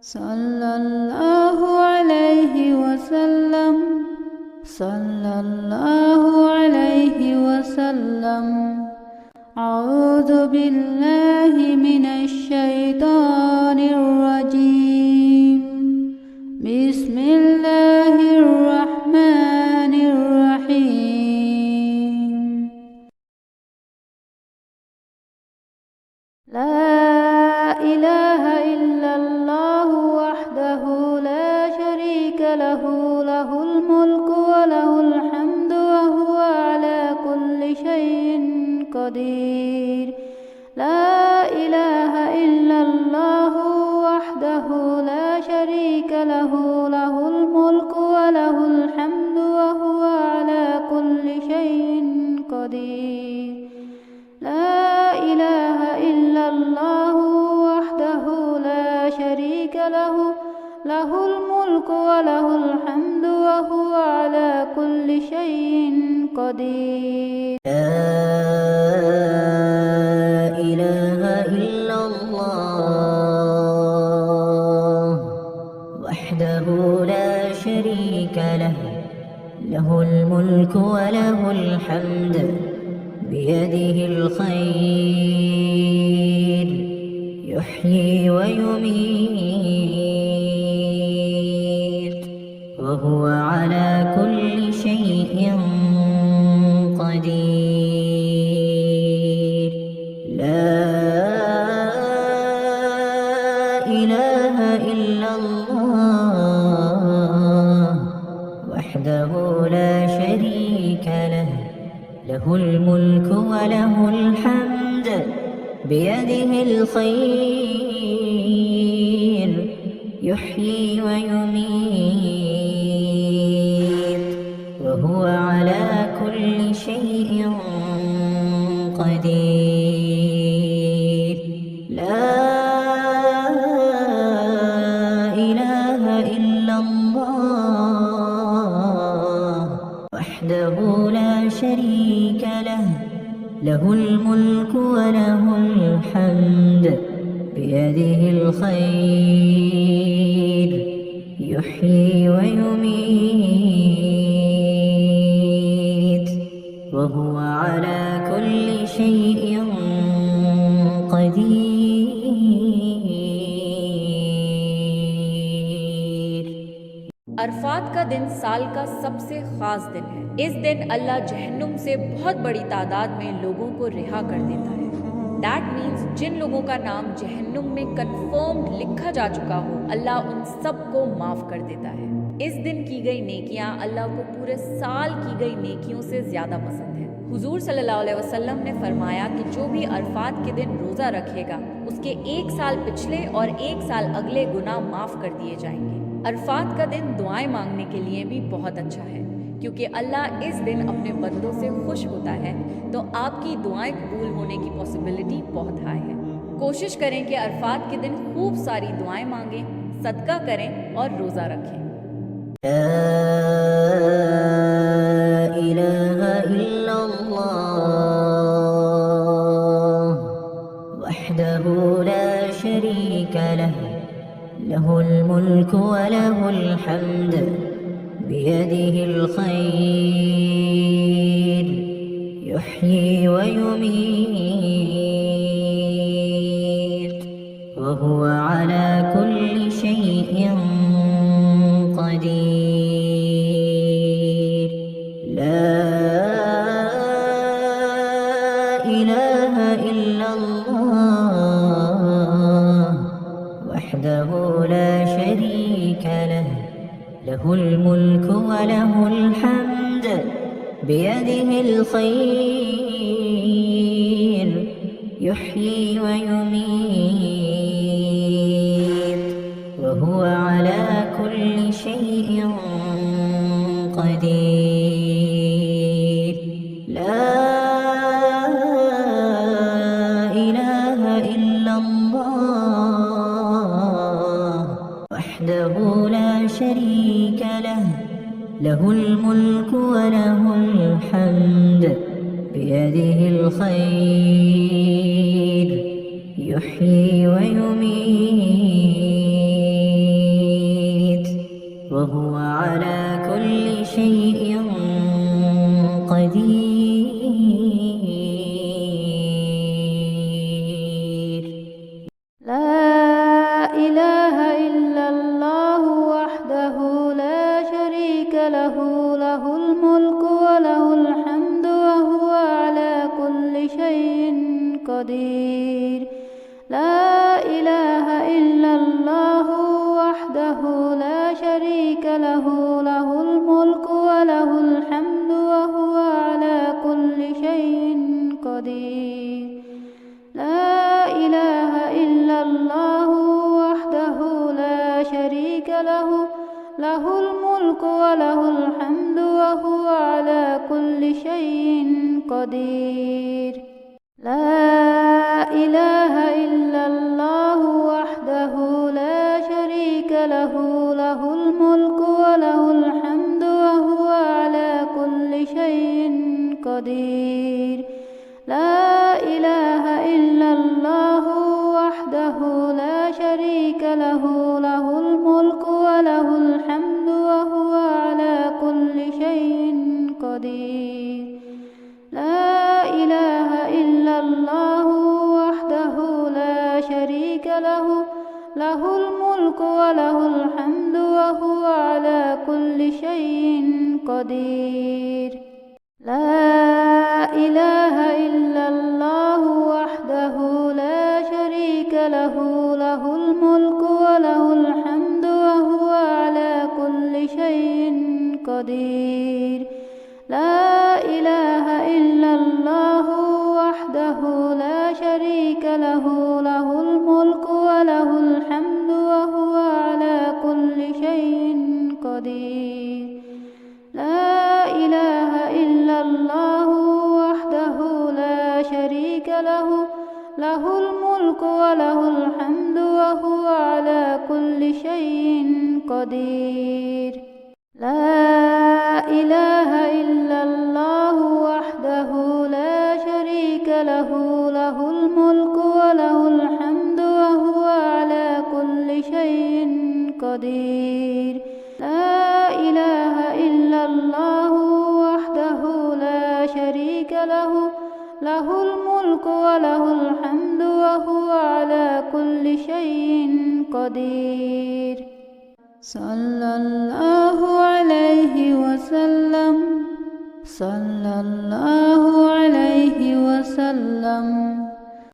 सल्लल्लाहु अलैहि वसल्लम, सल्लल्लाहु अलैहि वसल्लम। अऊज़ु बिल्लाहि मिनश शैतानिर रजीम। बिस्मिल्लाहिर रहमानिर रहीम। ला इलाहा इल्लल्लाहु वहदहु ला शरीका लहु, लहुल मुल्कु व लहुल हम्दु व हुवा अला कुल्लि शैइन क़दीर। ला इलाहा इल्लल्लाहु वहदहु ला शरीका लहु, लहुल मुल्कु व लहुल हम्दु व हुवा अला कुल्लि शैइन क़दीर। ला इलाहा इल्लल्लाहु वहदहु ला शरीका लहु, लहुल मुल्कु व लहुल हम्दु व हुवा अला कुल्लि शैइन क़दीर। ला इलाहा इल्लल्लाह वहदहु ला शरीका लहु, लहुल मुल्कु व लहुल हम्द बियदिहिल खैर युह्यी व युमीत व हुवा अला कुल्लि शैइन क़दीर। ला इलाहा इल्लल्लाह वहदहु ला शरीका लहु, लहुल मुल्कु व लहुल हम्द बियदिहिल खैर युह्यी व युमीत व हुवा अला कुल्लि शैइन क़दीर। ला इलाहा इल्लल्लाह वहदहु ला शरीका लहु, लहुल मुल्कु व लहुल हम्द बियदिहिल खैर युह्यी व युमीत व हुवा अला कुल्लि शैइन क़दीर। अरफात का दिन साल का सबसे खास दिन है। इस दिन अल्लाह जहन्नुम से बहुत बड़ी तादाद में लोगों को रिहा कर देता है। दैट मीन्स जिन लोगों का नाम जहन्नुम में कंफर्म्ड लिखा जा चुका हो, अल्लाह उन सब को माफ कर देता है। इस दिन की गई नेकियां अल्लाह को पूरे साल की गई नेकियों से ज्यादा पसंद है। हुजूर सल्लल्लाहु अलैहि वसल्लम ने फरमाया कि जो भी अरफात के दिन रोजा रखेगा, उसके 1 साल पिछले और 1 साल अगले गुनाह माफ कर दिए जाएंगे। अरफात का दिन दुआएं मांगने के लिए भी बहुत अच्छा है, क्योंकि अल्लाह इस दिन अपने बंदों से खुश होता है, तो आपकी दुआएं कबूल होने की पॉसिबिलिटी बहुत हाई है। कोशिश करें कि अरफात के दिन खूब सारी दुआएं मांगें, सदका करें और रोज़ा रखें। ला इलाहा इल्लल्लाह वहदहु ला शरीका लहु, लहुल मुल्कु व लहुल हम्द बियदिहिल खैर युह्यी व युमीत व हुवा अला कुल्लि शैइन क़दीर। ला इलाहा इल्लल्लाह वहदहु ला शरीका लहु, लहुल मुल्कु व लहुल हम्द बियदिहिल खैर युह्यी व युमीत व हुवा अला कुल्लि शैइन क़दीर। ला इलाहा इल्लल्लाह वहदहु ला शरीका लहु, लहुल मुल्कु व लहुल हम्द बियदिहिल खैर युह्यी व युमीत وهو على كل شيء قدير. لا إله إلا الله وحده لا شريك له، له الملك وله الحمد وهو على كل شيء قدير. لا إله إلا الله وحده لا شريك له، له الملك وله الحمد وهو على كل شيء قدير. لا إله إلا الله وحده لا شريك له، له الملك وله الحمد وهو على كل شيء قدير. لا إله إلا الله وحده لا شريك له، له الملك وله الحمد وهو على كل شيء قدير. لا إله إلا الله وحده لا شريك له، له الملك وله الحمد وهو على كل شيء قدير. لا إله إلا الله وحده لا شريك له، له الملك وله الحمد وهو على كل شيء قدير. لا إله إلا الله وحده لا شريك له، له الملك وله الحمد وهو على كل شيء قدير. لا إله إلا الله وحده لا شريك له، له الملك وله الحمد وهو على كل شيء قدير. لا إله إلا الله وحده لا شريك له، له الملك وله الحمد وهو على كل شيء قدير. لا إله إلا الله وحده لا شريك له، له الملك وله الحمد وهو على كل شيء قدير. لا إله إلا الله وحده لا شريك له، له الملك وله الحمد وهو على كل شيء قدير. صلى الله عليه وسلم، صلى الله عليه وسلم.